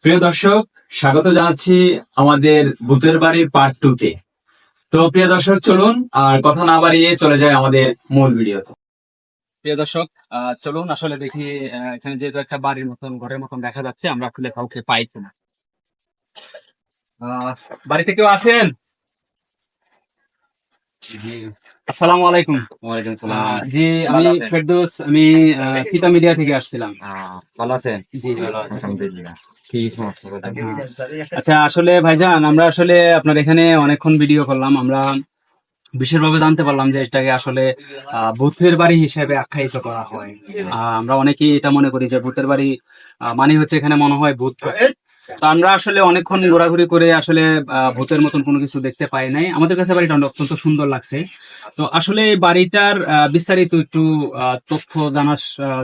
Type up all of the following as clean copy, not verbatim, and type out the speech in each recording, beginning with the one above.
প্রিয় দর্শক, স্বাগত জানাচ্ছি আমাদের ভূতের বাড়ির পার্ট 2 তে। তো প্রিয় দর্শক, চলুন আর কথা না বাড়িয়ে চলে যায় আমাদের মূল ভিডিওতে। প্রিয় দর্শক, চলুন আসলে দেখি এখানে যেহেতু একটা বাড়ির মতন ঘরের মতন দেখা যাচ্ছে, আমরা আসলে কাউকে পাই কিনা। আহ, বাড়িতে কেউ আছেন? আসসালামু আলাইকুম। ওয়ালাইকুম সালাম। জি, আমি ভালো আছেন? ফেরদৌস। আমি চিতা মিডিয়া থেকে আসছিলাম। ভালো আছেন? জি, ভালো আছি। আলহামদুলিল্লাহ। কি সমস্যা কথা কি? আচ্ছা, আসলে ভাইজান, আমরা আসলে আপনার এখানে অনেকক্ষণ ভিডিও করলাম। আমরা বিশেষভাবে জানতে পারলাম যে এটাকে আসলে ভূতের বাড়ি হিসেবে আখ্যায়িত করা হয়। আমরা অনেকেই এটা মনে করি যে ভূতের বাড়ি মানে হচ্ছে এখানে মনে হয় ভূত থাকে। তো আমরা আসলে অনেকক্ষণ ঘোরাঘুরি করে আসলে ভূতের মতন কোনো কিছু দেখতে পাই নাই। আমাদের কাছে বাড়িটা অত্যন্ত সুন্দর লাগছে। তো আসলে এই বাড়িটার বিস্তারিত একটু তথ্য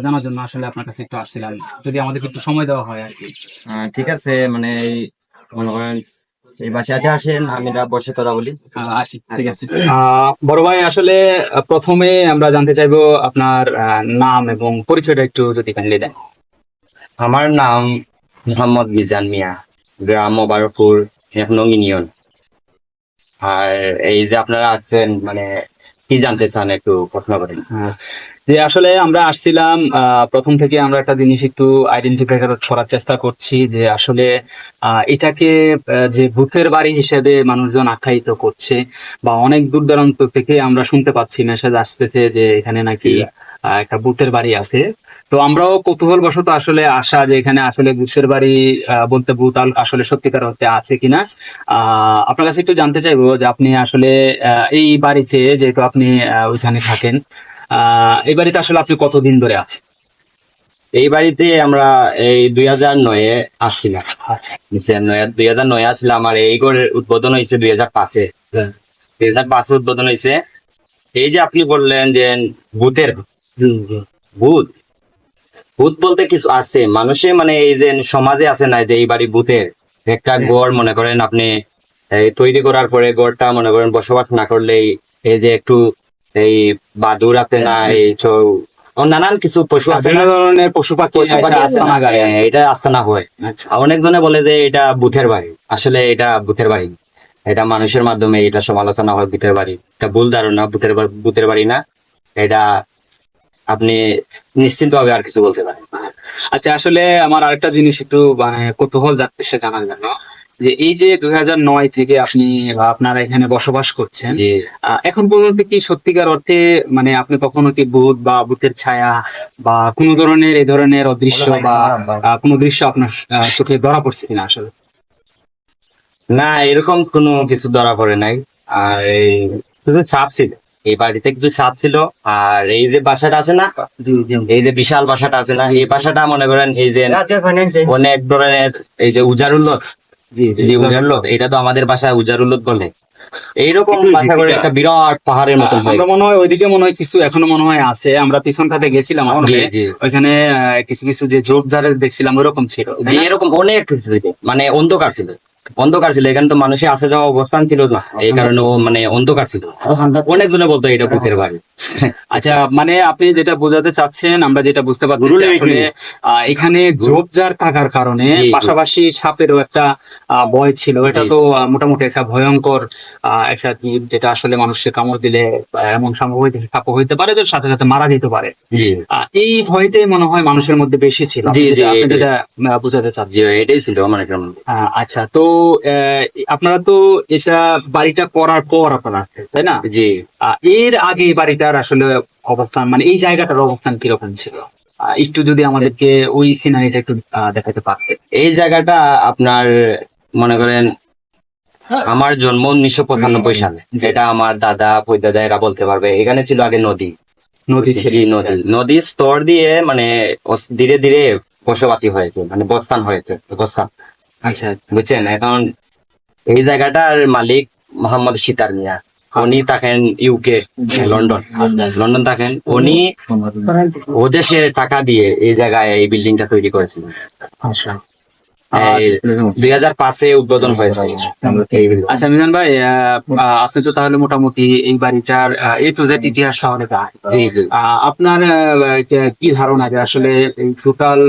জানার জন্য আসলে আপনার কাছে একটু আসছিলাম, যদি আমাদেরকে একটু সময় দেওয়া হয় আর কি। ঠিক আছে, মানে মনে করেন এই বাসায় আসেন, আমরা বসে কথা বলি। আচ্ছা, ঠিক আছে। বড় ভাই, আসলে প্রথমে আমরা জানতে চাইবো আপনার নাম এবং পরিচয়টা একটু যদি কাইন্ডলি দেন। আমার নাম মোহাম্মদ মিজান মিয়া, গ্রাম মোবারকপুর, 1 নং ইউনিয়ন। আর এই যে আপনারা আছেন, মানে কি জানতে চান একটু প্রশ্ন করেন। যে আসলে আমরা আসছিলাম, প্রথম থেকে আমরা একটা জিনিস একটু আইডেন্টিফাই করার চেষ্টা করছি যে আসলে এটাকে যে ভূতের বাড়ি হিসেবে মানুষজন আখ্যায়িত করছে, বা অনেক দূর দূরান্ত থেকে আমরা শুনতে পাচ্ছি, মেসেজ আসতেছে যে এখানে নাকি একটা ভূতের বাড়ি আছে। তো আমরাও কৌতূহল বশত আসলে আসা যে এখানে আসলে ভূতের বাড়ি বলতে ভূত আসলে সত্যিকার অর্থে আছে কিনা। আপনার কাছে একটু জানতে চাইবো যে আপনি আসলে এই বাড়িতে, যেহেতু আপনি ওইখানে থাকেন, এই বাড়িতে আসলে আপনি কতদিন ধরে আছেন? এই বাড়িতে আমরা এই 2009-এ আসছিলাম। 2009 আসছিলাম। আমার এই ঘরের উদ্বোধন হয়েছে 2005-এ। 2005-এ উদ্বোধন হয়েছে। এই যে আপনি বললেন যে ভূতের ভূত ভূত বলতে কিছু আছে মানুষে, মানে এই যে সমাজে আছে না, যে এই বাড়ি ভূতের একটা গড় মনে করেন আপনি তৈরি করার পরে গড়টা মনে করেন বসবাস না করলেই এই যে একটু এই বাদুর আছে না, এই নানান কিছু পশু আছে বিভিন্ন না, ধরনের পশু পাখি আস্তানা গাড়ে। এটা আস্তানা হয়। আচ্ছা, অনেকজনে বলে যে এটা ভূতের বাড়ি, আসলে এটা ভূতের বাড়ি। এটা মানুষের মাধ্যমে এটা সমালোচনা হয় ভূতের বাড়ি। এটা ভুল ধারণা, ভূতের বাড়ি না এটা। আপনি নিশ্চিন্ত ভাবে আর কিছু বলতে পারেন। আচ্ছা, আসলে আমার আরেকটা জিনিস একটু মানে কৌতূহল যাচ্ছে জানার জন্য, যে এই যে 2009 থেকে আপনি বা আপনারা এখানে বসবাস করছেন, যে এখন পর্যন্ত কি সত্যিকার অর্থে মানে আপনি কখনো কি ভূত বা ভূতের ছায়া বা কোনো ধরনের এই ধরনের অদৃশ্য বা কোনো দৃশ্য আপনার চোখে ধরা পড়ছে কিনা আসলে? না, এরকম কোনো কিছু ধরা পড়ে নাই। আর শুধু সাপ ছিল, এই বাড়িতে কিছু সাপ ছিল। আর এই যে বাসাটা আছে না, এই যে বিশাল বাসাটা আছে না, এই বাসাটা মনে করেন এই যে অনেক ধরনের এই যে উজারুল্লত, এই যে উজারুল্লত, এটা তো আমাদের বাসায় উজারুল্লত বলে। এইরকম বাসা করে একটা বিরাট পাহাড়ের মতন হয়। আমরা মনে হয় ওইদিকে মনে হয় কিছু এখনো মনে হয় আছে। আমরা পিছনটাতে গেছিলাম আসলে, জি। ওইখানে কিছু কিছু যে ঝোপঝাড় দেখছিলাম ওরকম ছিল, যে এরকম অনেক কিছু ছিল, মানে অন্ধকার ছিল। এখানে তো মানুষের আসা যাওয়া অবস্থান ছিল না, এই কারণে ও মানে অন্ধকার ছিল। অনেকজনে বলতো এটা ভূতের বাড়ি। আচ্ছা, মানে আপনি যেটা বোঝাতে চাচ্ছেন, আমরা যেটা বুঝতে পারছি যে আসলে এখানে ঝোপঝাড় থাকার কারণে জি, জি। পাশাপাশি সাপেরও একটা ভয় ছিল। এটা তো মোটামুটি একটা ভয়ঙ্কর একটা জীব, যেটা আসলে মানুষকে কামড় দিলে এমন সাপ হইতে পারে যে সাথে সাথে মারা যেতে পারে। জি এই ভয়টাই মনে হয় মানুষের মধ্যে বেশি ছিল, জি, জি, আপনি এটাই। যেটা বোঝাতে চাচ্ছেন। জি, এটাই ছিল আমার একটা মনে। আচ্ছা, তো আপনারা তো এটা বাড়িটা করার পর আপনারা আসছেন, তাই না? জি, এর আগে এই বাড়িটার আসলে অবস্থান, মানে এই জায়গাটার অবস্থান কিরকম ছিল? একটু যদি আমাদেরকে ওই সিনারিটা একটু দেখাতে পারতেন। এই জায়গাটা আপনার মনে করেন আমার জন্ম 1995 সালে, যেটা আমার দাদা দাদা এরা বলতে পারবে। এখানে ছিল আগে নদী। নদী ছিল। জি, নদীর স্তর দিয়ে মানে ধীরে ধীরে বসবাতি হয়েছে, মানে বস্তান হয়েছে, বস্তান। আচ্ছা, বুঝছেন? এখন এই জায়গাটার মালিক মোহাম্মদ সিতার মিয়া। উনি থাকেন ইউকে, লন্ডন। লন্ডন থাকেন উনি। ও দেশে টাকা দিয়ে এই জায়গায় এই বিল্ডিংটা তৈরি করেছিলেন। আচ্ছা। 2005-এ উদ্বোধন হয়েছে এই building। আচ্ছা মিজান ভাই, আপনি তো তাহলে মোটামুটি এই বাড়িটার এ টু জেড ইতিহাস শহরে জি, জি। আপনার কি ধারণা যে আসলে এই টোটাল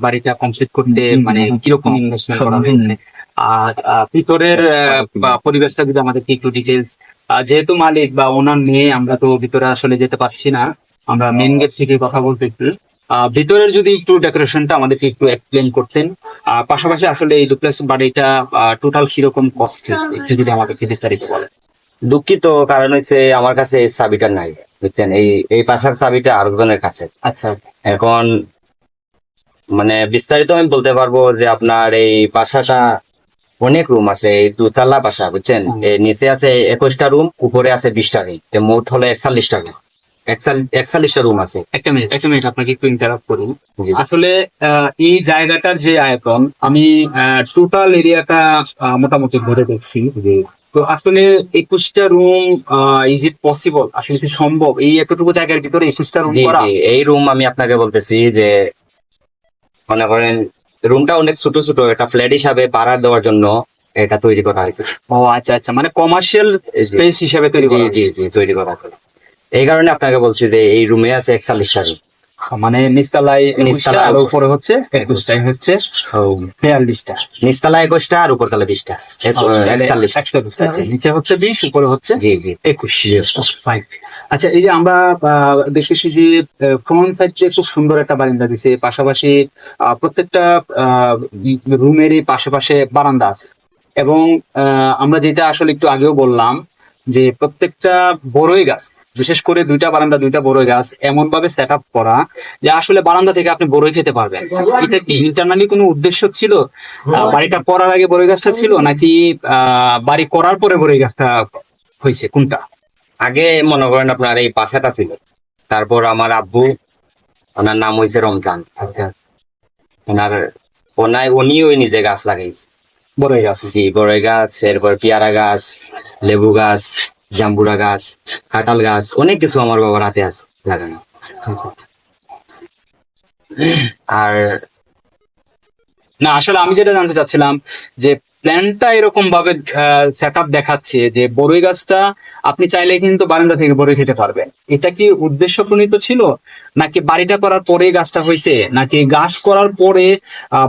বাড়িটা কমপ্লিট করতে মানে কিরকম ইনভেস্টমেন্ট করা হয়েছে, আর ভিতরের পরিবেশটা যদি আমাদেরকে একটু ডিটেলস, যেহেতু মালিক বা ওনার নিয়ে আমরা তো ভিতরে আসলে যেতে পারছি না, আমরা মেইন গেট থেকে কথা বলতেছি। ভিতরের যদি একটু ডেকোরেশনটা আমাদেরকে একটু এক্সপ্লেন করতেন, পাশাপাশি আসলে এই ডুপ্লেক্স বাড়িটা টোটাল কিরকম কস্ট হয়েছে একটু যদি আমাদেরকে বিস্তারিত বলেন। দুঃখিত, কারণ হচ্ছে আমার কাছে এই চাবিটা নাই, বুঝছেন। এই পাশার চাবিটা আরেকজনের কাছে। আচ্ছা এখন মানে বিস্তারিত আমি বলতে পারবো যে আপনার এই বাসাটা অনেক রুম আছে, এই দুতলা বাসা, বুঝছেন। এই নিচে আছে 21টা রুম, উপরে আছে 20টা রুম, মোট হলো 41টা রুম, 41টা রুম আছে। একটা মিনিট আপনাকে একটু ইন্টারাপ্ট করি। জি। আসলে এই জায়গাটার যে আয়তন, আমি টোটাল এরিয়াটা মোটামুটি ঘুরে দেখছি। তো আসলে 21টা রুম, ইজ ইট পসিবল, আসলে কি সম্ভব এই এতটুকু জায়গার ভিতরে 21টা রুম জি, করা? জি, এই রুম আমি আপনাকে বলতেছি যে মনে করেন রুমটা অনেক ছোট ছোট, একটা ফ্ল্যাট হিসাবে ভাড়া দেওয়ার জন্য এটা তৈরি করা হয়েছে। ও আচ্ছা আচ্ছা, মানে কমার্শিয়াল স্পেস হিসেবে তৈরি জি, করা জি, হয়েছে। জি, তৈরি করা আছে। এই কারণে আপনাকে বলছি যে এই রুমে আছে 41টা রুম। মানে নিচতলায় 21টা নিচতলায় আর উপরে হচ্ছে 21টাই হচ্ছে 42টা। নিচতলায় 21টা আর উপরতলা 20টা, 41। 120টা, আচ্ছা, নিচে হচ্ছে 20, উপরে হচ্ছে জি, জি। 21। ফাইন। আচ্ছা, এই যে আমরা দেখেছি যে ফ্রন্ট সাইড যে খুব সুন্দর একটা বারান্দা দিছে, পাশাপাশি প্রত্যেকটা রুমেরই পাশে পাশে বারান্দা আছে, এবং আমরা যেটা আসলে একটু আগেও বললাম যে প্রত্যেকটা বড়ই গাছ, বিশেষ করে দুইটা বারান্দা দুইটা বড়ই গাছ এমন ভাবে সেট আপ করা যে আসলে বারান্দা থেকে আপনি বড়ই খেতে পারবেন। এটা কি ইন্টারনালি কোনো উদ্দেশ্য ছিল? বাড়িটা করার আগে বড়ই গাছটা ছিল, নাকি বাড়ি করার পরে বড়ই গাছটা হয়েছে, কোনটা? আগে মনে করেন আপনার এই বাসাটা ছিল, তারপর আমার আব্বু, ওনার নাম হয়েছে রমজান, আচ্ছা, উনি ওই নিজে গাছ লাগাইছে। বড়ই গাছ। জি, বড়ই গাছ, এরপর পেয়ারা গাছ, লেবু গাছ, জাম্বুরা গাছ, কাঁঠাল গাছ, অনেক কিছু আমার বাবার হাতে আছে লাগানো। আচ্ছা, আচ্ছা। আর না, আসলে আমি যেটা জানতে চাচ্ছিলাম যে প্ল্যানটা এরকম ভাবে সেট আপ দেখাচ্ছে যে বড়ই গাছটা আপনি চাইলে কিন্তু বারান্দা থেকে বড়ই খেতে পারবেন। এটা কি উদ্দেশ্য প্রণীত ছিল, নাকি বাড়িটা করার পরে গাছটা হয়েছে, নাকি গাছ করার পরে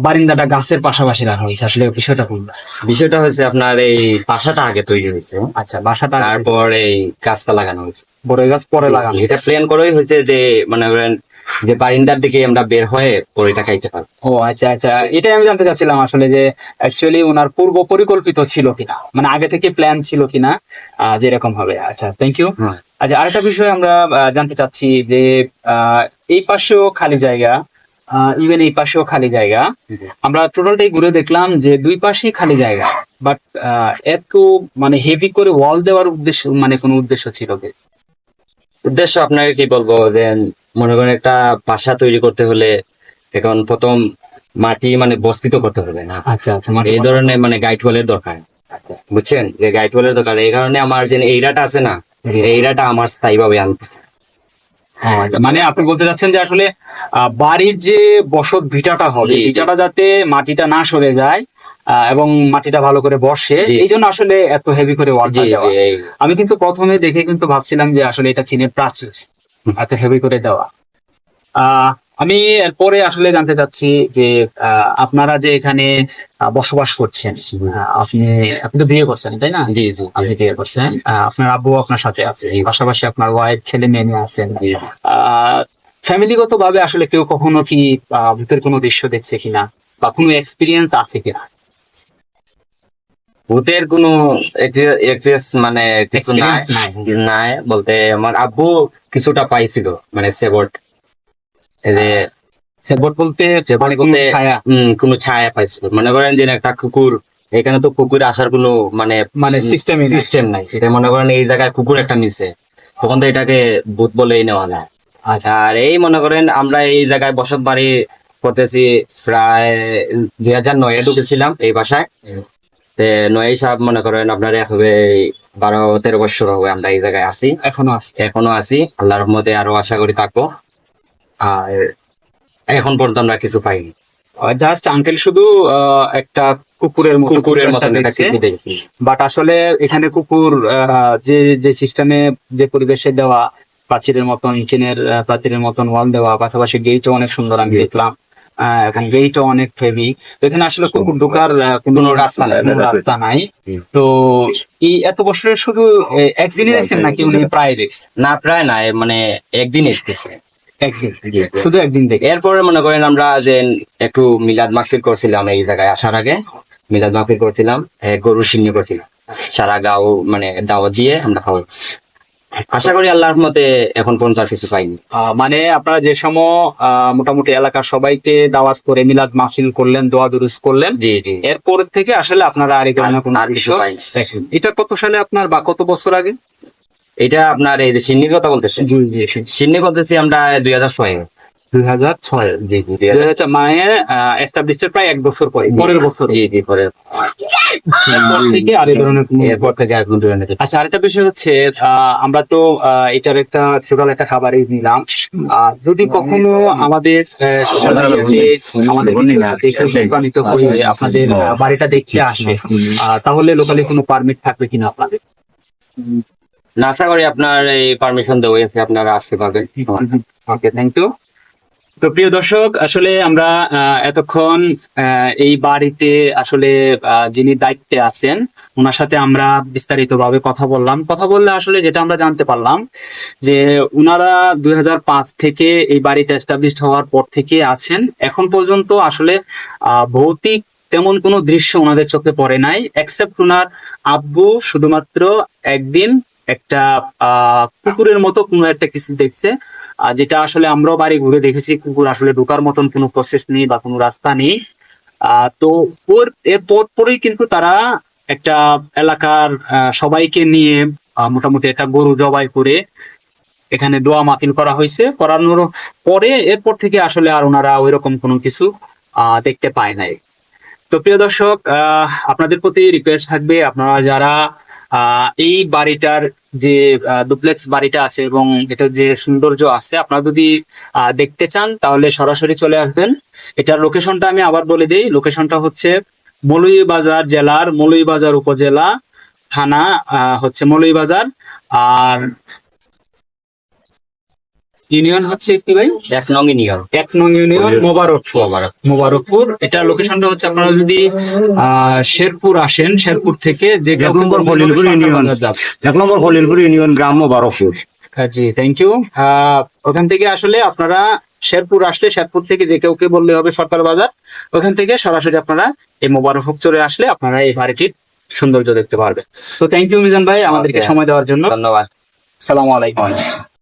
বারান্দাটা গাছের পাশাপাশি রাখা হয়েছে? আসলে বিষয়টা কোনটা? বিষয়টা হচ্ছে আপনার এই বাসাটা আগে তৈরি হয়েছে, আচ্ছা, বাসাটা তারপর এই গাছটা লাগানো হয়েছে। বড়ই গাছ পরে লাগানো। এটা প্ল্যান করেই হয়েছে যে মনে করেন যে বারিন্দার দিকে আমরা বের হয়ে পরেটা খাইতে পারবো। ও আচ্ছা আচ্ছা, এটাই আমি জানতে চাচ্ছিলাম আসলে যে অ্যাকচুয়ালি ওনার পূর্ব পরিকল্পিত ছিল কিনা, মানে আগে থেকে প্ল্যান ছিল কিনা যেরকম হবে। আচ্ছা, থ্যাংক ইউ। হ্যাঁ। আচ্ছা, আরেকটা বিষয় আমরা জানতে চাচ্ছি যে এই পাশেও খালি জায়গা, ইভেন এই পাশেও খালি জায়গা, আমরা টোটালটাই ঘুরে দেখলাম যে দুই পাশেই খালি জায়গা, বাট এত মানে হেভি করে ওয়াল দেওয়ার উদ্দেশ্য, মানে কোনো উদ্দেশ্য ছিল কি? উদ্দেশ্য আপনাকে কি বলবো যে মনে করেন একটা বাসা তৈরি করতে হলে এখন প্রথম মাটি মানে বস্তিত করতে হবে না, আচ্ছা আচ্ছা, এই ধরনের মানে গাইড ওয়ালের দরকার, বুঝছেন, যে গাইড ওয়ালের দরকার। এই কারণে আমার যে এইরাটা আছে না, এইরাটা আমার স্থায়ী ভাবে আনতে। মানে আপনি বলতে চাচ্ছেন যে আসলে বাড়ির যে বসত ভিটাটা হবে, জি, জি। ভিটাটা যাতে মাটিটা না সরে যায় এবং মাটিটা ভালো করে বসে, জি। এই জন্য আসলে এত হেভি করে ওয়াল জি, দেওয়া। জি, আমি কিন্তু প্রথমে দেখে কিন্তু ভাবছিলাম যে আসলে এটা চীনের প্রাচীর, এত হেভি করে দেওয়া। আমি এরপরে আসলে জানতে চাচ্ছি যে আপনারা যে এখানে বসবাস করছেন, আপনি আপনি তো বিয়ে করছেন তাই না? জি, জি, আপনি বিয়ে করছেন, আপনার আব্বু আপনার সাথে আছে, পাশাপাশি আপনার ওয়াইফ, ছেলে মেয়ে নিয়ে আছেন। ফ্যামিলিগত ভাবে আসলে কেউ কখনো কি ভূতের কোনো দৃশ্য দেখছে কিনা, বা কোনো এক্সপিরিয়েন্স আছে কিনা? ভূতের কোনো এক্সপিরিয়েন্স মানে কিছু নাই, Experience নাই। নাই বলতে আমার আব্বু কিছুটা পাইছিল, মানে সেবট, এই যে সেবট বলতে সেবট কোনো বলতে ছায়া? কোনো ছায়া পাইছিল। মনে করেন যে একটা কুকুর, এখানে তো কুকুর আসার কোনো মানে মানে সিস্টেমই সিস্টেম নাই, সেটা মনে করেন এই জায়গায় কুকুর একটা নিচে, তখন তো এটাকে ভূত বলেই নেওয়া যায়। আর এই মনে করেন আমরা এই জায়গায় বসত বাড়ি করতেছি প্রায় 2009-এ ঢুকেছিলাম এই বাসায়। নয় সাহেব মনে করেন আপনার হবে 12-13 বছর হবে আমরা এই জায়গায় আছি, এখনো আছি, আল্লাহর রহমতে আরো আশা করি থাকবো। আর এখন পর্যন্ত আমরা কিছু পাইনি। জাস্ট আঙ্কেল শুধু একটা কুকুরের মতো কুকুরের মতন একটা দেখছে, কিছু দেখছি। বাট আসলে এখানে কুকুর যে যে সিস্টেমে যে পরিবেশে দেওয়া, প্রাচীরের মতন ইঞ্চিনের প্রাচীরের মতন ওয়াল দেওয়া, পাশাপাশি গেটও অনেক সুন্দর আমি দেখলাম, এবং গেটও অনেক হেভি। তো এখানে আসলে কুকুর ঢোকার কোনো রাস্তা নাই, কোনো রাস্তা নাই। হুম। তো এই এত বছরে শুধু একদিনই দেখছেন নাকি উনি প্রায় দেখছেন? না, প্রায় না, মানে একদিন এসতেছে। একদিন, শুধু একদিন দেখে। এরপরে মনে করেন আমরা যে একটু মিলাদ মাহফিল করছিলাম এই জায়গায় আসার আগে, মিলাদ মাহফিল করছিলাম, গরুর সিন্নি করছিলাম, সারা গাঁও মানে দাওয়াত দিয়ে আমরা খাওয়াচ্ছি। আশা করি আল্লাহর রহমতে এখন পর্যন্ত আর কিছু পাইনি। মানে আপনারা যে সময় মোটামুটি এলাকার সবাইকে দাওয়াত করে মিলাদ মাহফিল করলেন, দোয়া দুরুস করলেন, জি জি, এরপর থেকে আসলে আপনারা আর এই ধরনের কোনো আর কিছু দৃশ্য পাইনি। দেখেন। এটা কত সালে আপনার বা কত বছর আগে? এটা আপনার এই যে সিন্নির কথা বলতেছে, সিন্নি করতেছি আমরা 2006-এ। 2006 জি জি, 2006 মানে এস্টাবলিশড প্রায় 1 বছর পরে, পরের বছর। জি জি, পরে এরপর থেকে আর এই ধরনের কোনো। এরপর থেকে আর কোনো ধরনের কিছু- আচ্ছা, আরেকটা বিষয় হচ্ছে আমরা তো এটার একটা ছোট একটা খাবারই নিলাম। যদি কখনো আমাদের social media-তে আমাদের ভিডিওটা দেখে অনুপ্রাণিত হয়ে আপনাদের বাড়িটা দেখতে আসে, তাহলে লোকালি কোনো পারমিট থাকবে কিনা আপনাদের? না, আশা করি আপনার এই পারমিশন দেওয়া হয়েছে, আপনারা আসতে পারবেন। ওকে, থ্যাংক ইউ। তো প্রিয় দর্শক, আসলে আমরা এতক্ষণ এই বাড়িতে আসলে যিনি দায়িত্বে আছেন ওনার সাথে আমরা বিস্তারিতভাবে কথা বললাম। কথা বললে আসলে যেটা আমরা জানতে পারলাম যে উনারা 2005 থেকে এই বাড়িটা এস্টাবলিশড হওয়ার পর থেকে আছেন, এখন পর্যন্ত আসলে ভৌতিক তেমন কোনো দৃশ্য ওনাদের চোখে পড়ে নাই, এক্সেপ্ট ওনার আব্বু শুধুমাত্র একদিন একটা কুকুরের মতো কোনো একটা কিছু দেখছে, যেটা আসলে আমরাও বাড়ি ঘুরে দেখেছি। কুকুর আসলে ঢোকার মতন কোনো প্রসেস নেই বা কোনো রাস্তা নেই। তো এরপর পরেই কিন্তু তারা একটা এলাকার সবাইকে নিয়ে মোটামুটি একটা গরু জবাই করে এখানে দোয়া মাহফিল করা হয়েছে। করানোর পরে এরপর থেকে আসলে আর ওনারা ওইরকম কোনো কিছু দেখতে পায় নাই। তো প্রিয় দর্শক, আপনাদের প্রতি রিকোয়েস্ট থাকবে, আপনারা যারা এই বাড়িটার যে ডুপ্লেক্স বাড়িটা আছে এবং এটার যে সৌন্দর্য আছে আপনারা যদি দেখতে চান তাহলে সরাসরি চলে আসবেন। এটার লোকেশনটা আমি আবার বলে দিই, লোকেশনটা হচ্ছে মৌলভীবাজার জেলার মৌলভীবাজার উপজেলা, থানা হচ্ছে মৌলভীবাজার, আর ইউনিয়ন হচ্ছে কি ভাই? 1 নং ইউনিয়ন। 1 নং ইউনিয়ন মোবারকপুর। এটা লোকেশনটা হচ্ছে আপনারা যদি শেরপুর আসেন, শেরপুর থেকে যে 1 নম্বর খলিলপুর ইউনিয়ন, 1 নম্বর খলিলপুর ইউনিয়ন, গ্রাম মোবারকপুর। জি, থ্যাংক ইউ। ওখান থেকে আসলে আপনারা শেরপুর আসলে শেরপুর থেকে যে কেউকে বললে হবে সরকার বাজার, ওখান থেকে সরাসরি আপনারা এই মোবারকপুর চলে আসলে আপনারা এই বাড়িটির সৌন্দর্য দেখতে পারবেন। তো থ্যাংক ইউ মিজান ভাই আমাদেরকে সময় দেওয়ার জন্য। ধন্যবাদ। আসসালামু আলাইকুম।